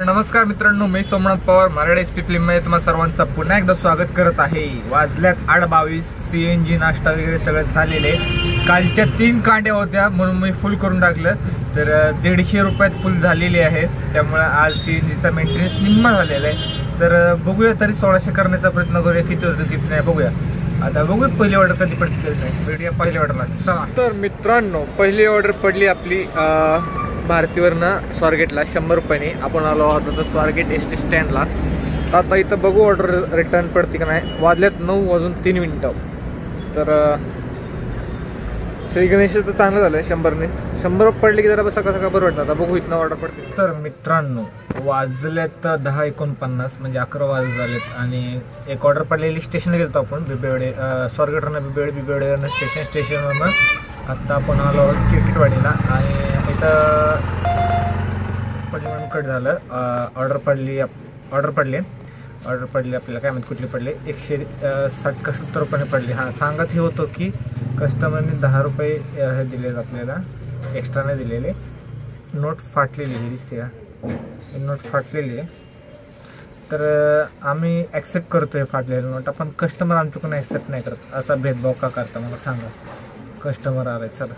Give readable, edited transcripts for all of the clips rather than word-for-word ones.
नमस्कार मित्रांनो, मी सोमनाथ पवार मराठी एसपी फिल्ममध्ये तुम्हा सर्वांचं पुन्हा एकदा स्वागत करत आहे। वाजल्यात 8:22। CNG नाश्ता वगैरे सगळं झालेले। कालच्या 3 कांड्या होत्या म्हणून मी फुल करून टाकलं, तर 150 रुपयात फुल झालेली आहे। त्यामुळे आज CNGचा मेंटेनन्स निम्मा झालेला आहे। तर बघूया, तरी 1600 करण्याचा प्रयत्न करूया। किती होतं किती नाही बघूया। आता बघूया पहिली ऑर्डर कधी पडते नाही, भेटूया पहिली ऑर्डरला। चला तर मित्रांनो, पहिली ऑर्डर पडली आपली भारतीवरनं स्वारगेटला 100 रुपयाने। आपण आलो आहोत स्वारगेट एस टी स्टँडला। आता इथं बघू ऑर्डर रिटर्न पडते का नाही। वाजल्यात 9:03। तर श्री गणेशाचं चांगलं झालं 100ने। 100 पडले की जरा सकाळ बरं वाटतं। आता बघू इथनं ऑर्डर पडते। तर मित्रांनो, वाजलेत 10:49 म्हणजे 11 वाजत झालेत। आणि एक ऑर्डर पडलेली स्टेशनला गेलो आपण, बिबेवडे स्वारगेटवरनं बिबेवडेवरनं स्टेशनवरनं आत्ता आपण आलो आहोत क्रिकेटवाडीला। आणि इथं पडली म्हणून कट झालं। ऑर्डर पडली आपल्याला, काय माहिती कुठली पडली। 160 का 70 रुपयाने पडली। हां, सांगत हे होतं की कस्टमरने 10 रुपये हे दिलेत आपल्याला, एक्स्ट्राने दिलेले। नोट फाटलेली ही दिसते का, नोट फाटलेली आहे। तर आम्ही ॲक्सेप्ट करतो आहे फाटलेली नोट। आपण कस्टमर आमच्याकडून ॲक्सेप्ट नाही करत। असा भेदभाव का करता मला सांगा। कस्टमर आलाय चला।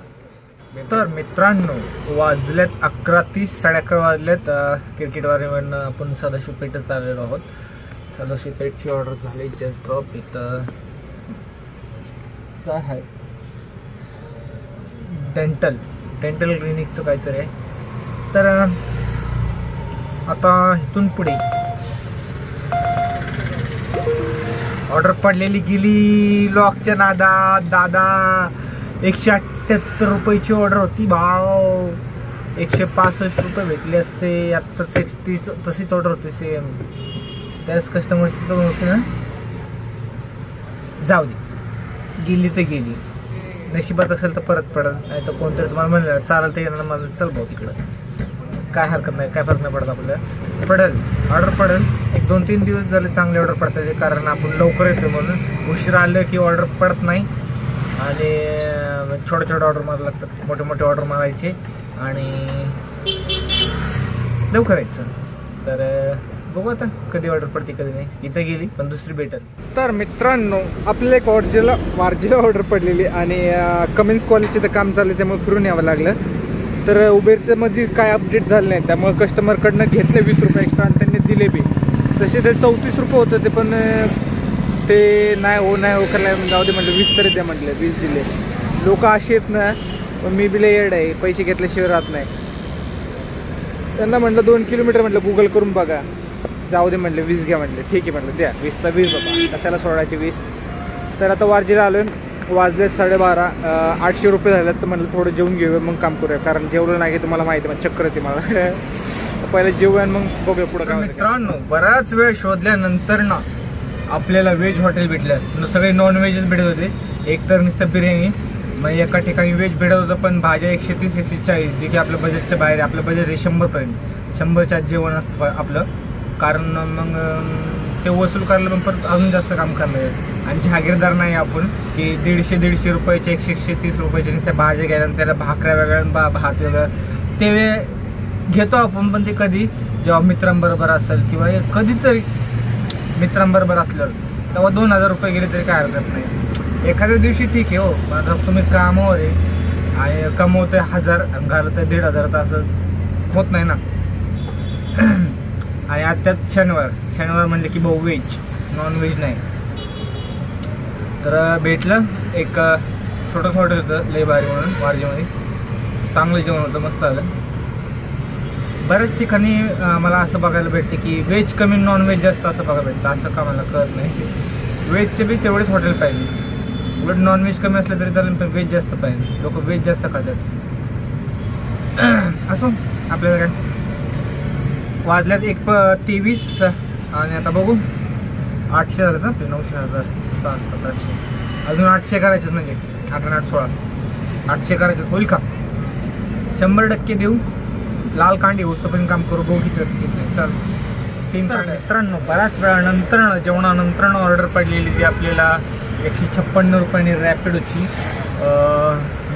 तर मित्रांनो, वाजल्यात 11:30, 11:30 वाजल्यात। क्रिकेटवाडीवरनं आपण सदाशिव पेठेत आलेलो आहोत। सदाशिव पेठची ऑर्डर झाली जस्ट ड्रॉप। इथं काय आहे, डेंटल क्लिनिकचं काहीतरी आहे। तर आता इथून पुढे ऑर्डर पडलेली गेली लॉकच्या नादात। दादा 178 रुपयाची ऑर्डर होती भाव, 165 रुपये भेटले असते। आत्ताच तशीच ऑर्डर होती सेम, त्याच कस्टमरची तर होती ना। जाऊ दे, गेली तर गेली, नशिबात असेल तर परत पडत, नाही तर कोणतरी तुम्हाला म्हणलं चालेल तर येणार मला, चल भाऊ तिकडं, काय हरकत नाही, काय फरक नाही पडत आपल्याला। पडेल ऑर्डर पडेल। 1-2-3 दिवस झाले चांगले ऑर्डर पडतात, कारण आपण लवकर येतो म्हणून। उशीर आलं की ऑर्डर पडत नाही आणि छोटे ऑर्डर मारायला लागतात, मोठे ऑर्डर मारायचे आणि लवकर यायचं। तर बघू आता कधी ऑर्डर पडते कधी नाही। इथं गेली पण दुसरी भेटेल। तर मित्रांनो, आपल्याला एक वारजेला ऑर्डर पडलेली आणि कमेन्स कॉलेजचं तर काम चाललं, त्यामुळे फिरून यावं लागलं। तर उबेरमध्ये काय अपडेट झालं नाही, त्यामुळे कस्टमरकडनं घेतले 20 रुपये एक्स्ट्रा आणि त्यांनी दिले बी। तसे ते 34 रुपये होतं ते, पण ते नाही हो करायला जाऊ दे म्हटलं, 20 तरी द्या म्हटलं, 20 दिले। लोक अशी आहेत ना, पण मी बिले येड आहे, पैसे घेतल्याशिवाय राहत नाही। त्यांना म्हटलं 2 किलोमीटर म्हटलं गुगल करून बघा, जाऊ दे म्हटलं 20 घ्या म्हटलं। ठीक आहे म्हटलं, द्या 20 तर 20 बाबा, कशाला सोडायचे 20। तर आता वारजेला आलो, वाजलेत 12:30, 800 रुपये झालेत। तर म्हटलं थोडं जेवून घेऊया मग काम करूया, कारण जेवलं नाही की तुम्हाला माहिती आहे चक्कर येते मला। पहिले जेवूया मग बघूया पुढं काय। मित्रांनो, बराच वेळ शोधल्यानंतर ना आपल्याला व्हेज हॉटेल भेटलं। सगळे नॉन व्हेजच भेटत होते। एक तर नुसतं बिर्याणी, मग एका ठिकाणी व्हेज भेटत होतं, पण भाज्या 130-140, जे की आपल्या बजेटच्या बाहेर। आपलं बजेट आहे 100पर्यंत, 100च्या जेवण असतं आपलं, कारण मग ते वसूल करायला मग परत अजून जास्त काम करणार। आणि जहागीरदार नाही आपण की 150 रुपयाचे 130 रुपयाचे नुसत्या भाज्या घ्यायला, त्याला भाकऱ्या वेगळ्या भात वेगळं ते घेतो आपण। पण ते कधी जेव्हा मित्रांबरोबर असेल किंवा कधीतरी मित्रांबरोबर असल्यावर, तेव्हा 2000 रुपये गेले तरी काय हरकत नाही। एखाद्या दिवशी ठीक आहे हो, आता तुम्ही कामावर आहे आणि कमवतोय 1000 आणि घालतोय 1500, तर असं होत नाही ना। आणि आज त्यात शनिवार म्हणले की भाऊ व्हेज, नॉन व्हेज नाही। तर भेटलं एक छोटं होतं लय भारी म्हणून, वारजेमध्ये चांगलं जेवण होतं, मस्त झालं। बऱ्याच ठिकाणी मला असं बघायला भेटते की व्हेज कमी नॉन व्हेज जास्त असं बघायला भेटतं। असं का मला कळत नाही। व्हेजचे बी तेवढेच हॉटेल पाहिजे, उलट नॉन व्हेज कमी असलं तरी चालेल, पण व्हेज जास्त पाहिजे। लोक व्हेज जास्त खातात। असो, आपल्याला काय। वाजल्यात 1:23 आणि आता बघू 800 झालं ना आपले, 900, 1000, 700, 800, अजून 800 करायचे, म्हणजे 8 आणि 8 16, 800 करायचे। होईल का? 100% देऊ। लाल कांडी होस्तोपर्यंत काम करू, बघू किती नाही। चल 3 कांडे। मित्रांनो, बऱ्याच वेळानंतर जेवणानंतर ऑर्डर पडलेली ती आपल्याला 156 रुपयाने रॅपिडोची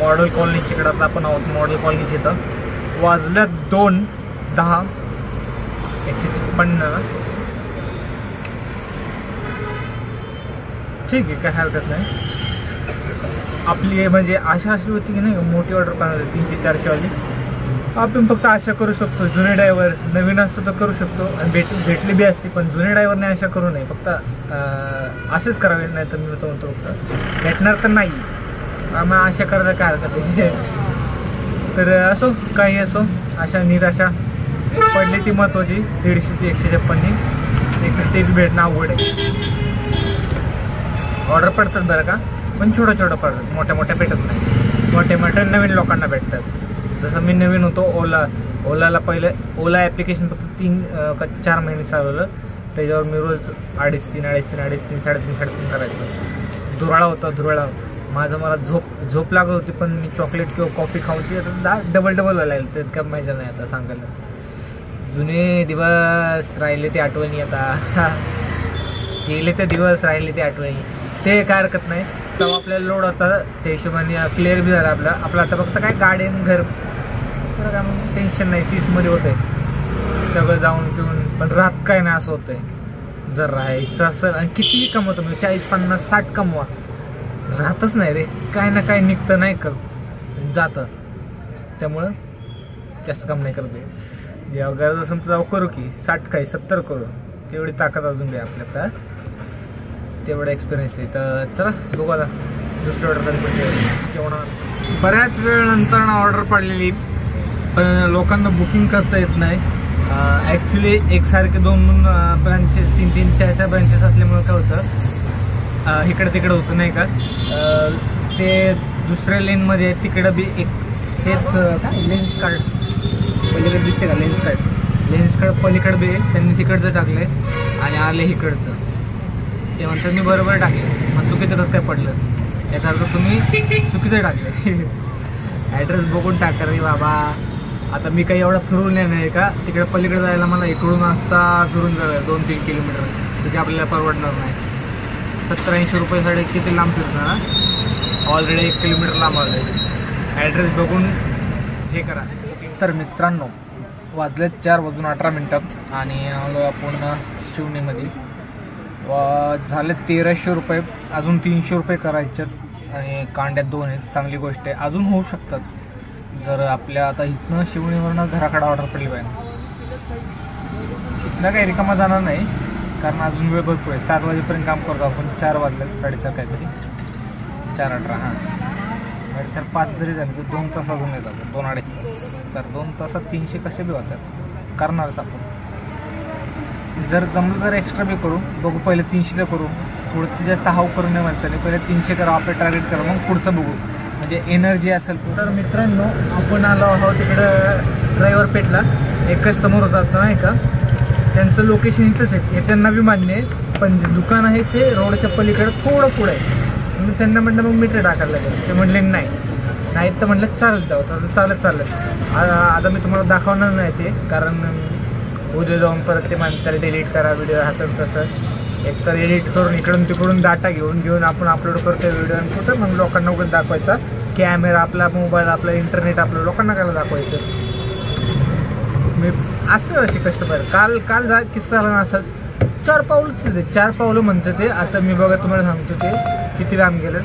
मॉडेल कॉलनीच्या इकडे आता आपण आहोत। मॉडेल कॉलनीच्या इथं वाजल्यात 2:10 156. ठीक आहे, काय हरकत नाही. आपली म्हणजे आशा अशी होती की नाही मोठी ऑर्डर पाहिजे 300-400 वाली. आपण फक्त आशा करू शकतो. जुने ड्रायव्हर नवीन असतो तर करू शकतो आणि भेटली बी असती, पण जुने ड्रायव्हरने आशा करू नये. फक्त असेच करावे, नाही तर मी तो म्हणतो फक्त भेटणार तर नाही. मग आशा करायला काय हरकत आहे. तर असो काही असो, आशा निराशा पडली ती महत्त्वाची. 150ची 156नी एक ते बी भेटणं अवघड आहे. ऑर्डर पडतात बरं का, पण छोटं पडतात, मोठ्या भेटत नाही. मोठे नवीन लोकांना भेटतात. जसं मी नवीन होतो ओलाला पहिले ओला ॲप्लिकेशन फक्त 3-4 महिने चालवलं. त्याच्यावर मी रोज 2.5-3 साडेतीन करायचो. धुराळा माझं. मला झोप लागत होती, पण मी चॉकलेट किंवा कॉफी खाऊन ती आता डबल व्हायला लागेल. तर काय मजा नाही आता सांगायला. जुने दिवस राहिले ते आठवणी, आता गेले ते दिवस राहिले ते आठवणी. ते काय हरकत नाही. तेव्हा आपल्याला लोड होता, त्या हिशोबाने क्लिअर बी झाला आपलं आता फक्त काय गाडी आणि घर. काय मग टेन्शन नाही. 30मध्ये होतंय सगळं जाऊन पिऊन, पण राहत काय नाही असं होतंय. जर राहायचं असेल आणि कितीही कमवतो म्हणजे 40-50-60 कमवा, राहतच नाही रे. काय ना काय निघतं नाही का जातं. त्यामुळं जास्त काम नाही करत. जेव्हा गरज असेल तर जाऊ करू की 60 काय 70 करू. तेवढी ताकद अजून घ्या आपल्याकडं, तेवढा एक्सपिरियन्स आहे. तर चला बघू आता दुसरी ऑर्डर कधी पडते. जेवणात बऱ्याच वेळ नंतर ऑर्डर पडलेली, पण लोकांना बुकिंग करता येत नाही. ॲक्च्युली एकसारखे 2 ब्रांचेस 3-3, 4-4 ब्रांचेस असल्यामुळे काय होतं, इकडे तिकडे होतं नाही का. ते दुसऱ्या लेनमध्ये तिकडं बी एक तेच काय लेन्स कार्ड पलीकडे दिसते का, लेन्स कार्ड पलीकडे बी त्यांनी तिकडचं टाकले आणि आले इकडचं. ते म्हणतात मी बरोबर टाकले, मग चुकीचं कसं काय पडलं, याचा अर्थ तुम्ही चुकीचं टाकले. ॲड्रेस बघून टाका रे बाबा. आता मी काही एवढा फिरून नाही का, तिकडे पलीकडे जायला मला इकडून असा फिरून जाऊया 2-3 किलोमीटर, तिथे आपल्याला परवडणार नाही. 70-80 रुपयासाठी किती लांब फिरणार, ऑलरेडी 1 किलोमीटर लांब आलं. ॲड्रेस बघून हे करा. तर मित्रांनो वाजले 4:18 आणि आलो आपण शिवनेमध्ये. झाले 1300 रुपये. अजून 300 रुपये करायच्यात आणि कांड्यात 2 आहेत. चांगली गोष्ट आहे, अजून होऊ शकतात जर आपल्या आता इथनं शिवणीवरनं घराकडे ऑर्डर पडली पाहिजे. इथनं काही रिकामा जाणार नाही, कारण अजून वेळ भरपूर आहे. 7 वाजेपर्यंत काम करतो आपण. 4 वाजले 4:30 काहीतरी 4:18. हां 4:30-5 जरी झाले तर 2 तास अजून येतात, 2-2.5 तास. तर 2 तासात 300 कसे बी होतात, करणारच आपण. जर जमलं तर एक्स्ट्रा बी करू, बघू. पहिले 300 तर करू, पुढची जास्त हाव करू नये माणसाने. पहिले 300 करा, आपलं टार्गेट करा, मग पुढचं बघू, म्हणजे एनर्जी असेल. तर मित्रांनो आपण आलो आहोत तिकडं ड्रायव्हर पेठला. एक कस्टमर होतात नाही का, त्यांचं लोकेशन इथंच आहे, हे त्यांना बी मान्य आहे. पण जे दुकान आहे ते रोडच्या पलीकडं थोडं पुढं आहे. म्हणजे त्यांना म्हटलं मग मीटर टाकायला लागेल. ते म्हणले नाही तर म्हटलं चालत जाऊ. तर चालत आता मी तुम्हाला दाखवणार नाही ते, कारण उद्या जाऊन परत ते माणसाला डिलीट करा व्हिडिओ असं तसं. एक तर एडिट करून इकडून तिकडून डाटा घेऊन आपण अपलोड करतो व्हिडिओ. आणि कुठं मग लोकांना उगाच दाखवायचा कॅमेरा आपला, मोबाईल आपला, इंटरनेट आपलं, लोकांना काय दाखवायचं. मी असतं अशी कस्टमर. काल किस्सा झाला ना असंच. 4 पावलं म्हणतं ते. आता मी बघा तुम्हाला सांगतो ते किती लांब गेलं.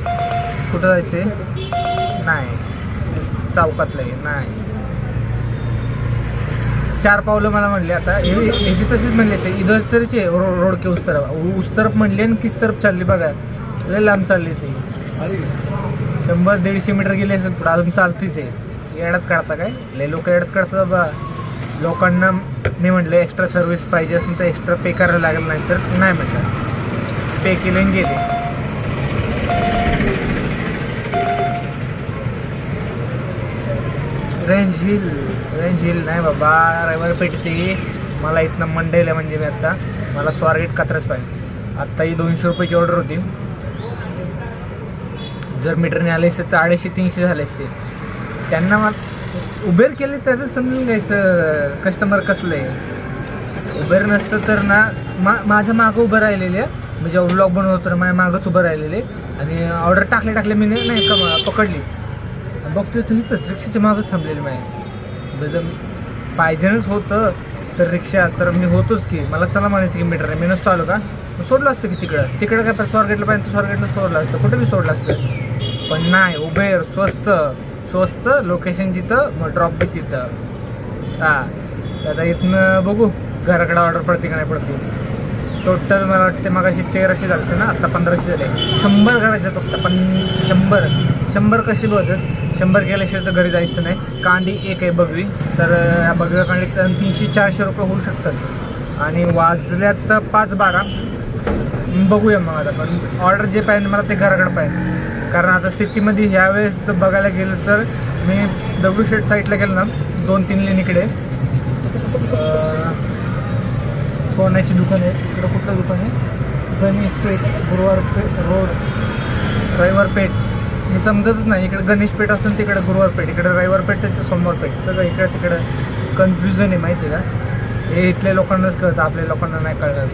कुठं जायचं नाही, चौकातलं आहे नाही. 4 पावलं मला म्हणले. आता हे तसेच म्हणले इधर तरीचे रोड के उस तरफ म्हणले आणि किस तरफ चालली बघा. लय लांब चालली ते. 100-150 मीटर गेले असेल पुढं, अजून चालतीच आहे. येड्यात काढता काय, लय लोक येड्यात काढतात बाबा. लोकांना मी म्हटलं एक्स्ट्रा सर्व्हिस पाहिजे असेल तर एक्स्ट्रा पे करायला लागेल, नाही तर नाही म्हटलं. पे केले आणि गेले. रेंज हिल नाही बाबा, रविवार पेठची. मला इथनं मंडेला म्हणजे मी आत्ता मला स्वारगेट कात्रज पाहिजे. आत्ता ही 200 रुपयाची ऑर्डर होती. जर मीटरने आले असते तर 250-300 झाले असते. त्यांना मला उबेर केले त्याचं समजून घ्यायचं कस्टमर कसलं आहे. उबेर नसतं तर ना माझ्या मागं उभं राहिलेले, म्हणजे व्लॉग बनवतो तर माझ्या मागंच उभं राहिलेले. आणि ऑर्डर टाकले मी नाही का पकडली, बघतोय तर इथंच रिक्षाच्या मागंच थांबलेली माहिती. जर पाहिजेच होतं तर रिक्षा तर मी होतोच की, मला चला म्हणायचं की मीटर आहे, मी नसतो आलो का सोडलं असतं की तिकडं काय स्वारगेटला पाहिजे स्वारगेटला सोडलं असतं, कुठे बी सोडलं असतं. पण नाही, उबेर स्वस्त लोकेशन जिथं मग ड्रॉप बी तिथं. हां आता इथनं बघू घराकडे ऑर्डर पडते का नाही पडते. टोटल मला वाटते मग अशी 1300 झाले ना, आता 1500 झाले. 100 घराचे फक्त, पण 100 कशी बोलतात, 100 केल्याशिवाय तर घरी जायचं नाही. कांडी एक आहे बगवी, तर या बगव्या कांडीत 300-400 रुपये होऊ शकतात. आणि वाजल्यात 5-12. बघूया मग आता, पण ऑर्डर जे पाहिजे मला ते घराकडे पाहिजे. कारण आता सिटीमध्ये ह्यावेळेस जर बघायला गेलं तर मी दगडूशेठ साईडला गेलो ना 2-3 लेणीकडे सोन्याची दुकान आहे. इकडं कुठलं दुकान आहे, गणेश पेठ, गुरुवार पेठ रोड, रविवार पेठ, हे समजतच नाही. इकडे गणेश पेठ असतं तिकडे गुरुवार पेठ, इकडे रविवार पेठ तर सोमवार पेठ, सगळं इकडे तिकडं कन्फ्युजन आहे माहिती आहे का. हे इथल्या लोकांनाच कळतं, आपल्या लोकांना नाही कळणार.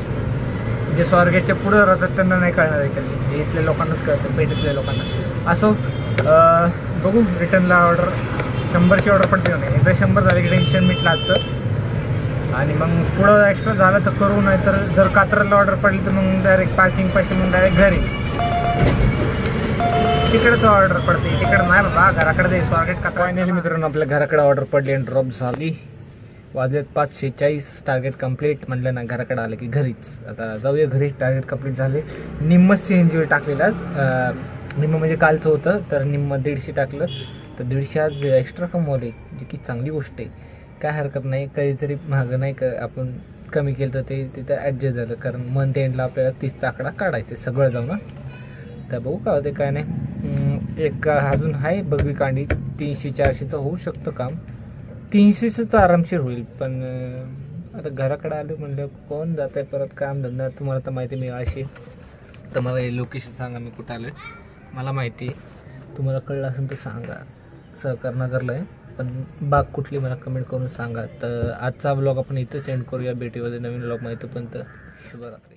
जे स्वारगेटच्या पुढं राहतात त्यांना नाही कळणार इकडे, हे इथल्या लोकांनाच कळतं, पेठेतल्या लोकांना. असो बघू रिटर्नला ऑर्डर 100ची ऑर्डर पडते का नाही. एकदा 100 झाले की टेन्शन मिटलं आजचं. आणि मग पुढं एक्स्ट्रा झालं तर करू, नाही तर जर कात्रजला ऑर्डर पडली तर मग डायरेक्ट पार्किंग पैसे मग डायरेक्ट घरी. तिकडेच ऑर्डर पडते, तिकडं नाही बाबा, घराकडे जाईल स्वारगेट का. फायनली मित्रांनो आपल्या घराकडे ऑर्डर पडली आणि ड्रॉप झाली. वाजलेत 5:46, टार्गेट कंप्लीट. म्हटलं ना घराकडे आलं की घरीच. आता जाऊया घरी, टार्गेट कंप्लीट झाले. निम्म CNG टाकलेलं आज, निम्म म्हणजे कालचं होतं तर निम्म 150 टाकलं, तर 150 आज एक्स्ट्रा कमवले, जी की चांगली गोष्ट आहे. काय हरकत नाही, कधीतरी मागं नाही का आपण कमी केलं तर ते तिथं ॲडजस्ट झालं. कारण मंथ एंडला आपल्याला 30चा आकडा काढायचं सगळं जाऊ ना. तर बघू काय होते काय नाही. एक अजून आहे बगवी कांडी, 300-400चं होऊ शकतं काम. 300चं तर आरामशीर होईल. पण आता घराकडे आलं म्हणलं कोण जात आहे परत कामधंदा. तुम्हाला तर माहिती मी अशी, तर मला हे लोकेशन सांगा मी कुठं आलं आहे. मला माहिती तुम्हाला कळलं असेल तर सांगा. सहकार नगरला आहे, पण बाग कुठली मला कमेंट करून सांगा. तर आजचा व्लॉग आपण इथंच एंड करूया. भेटूया नवीन व्लॉग माहिती पण तर शुभरात्री.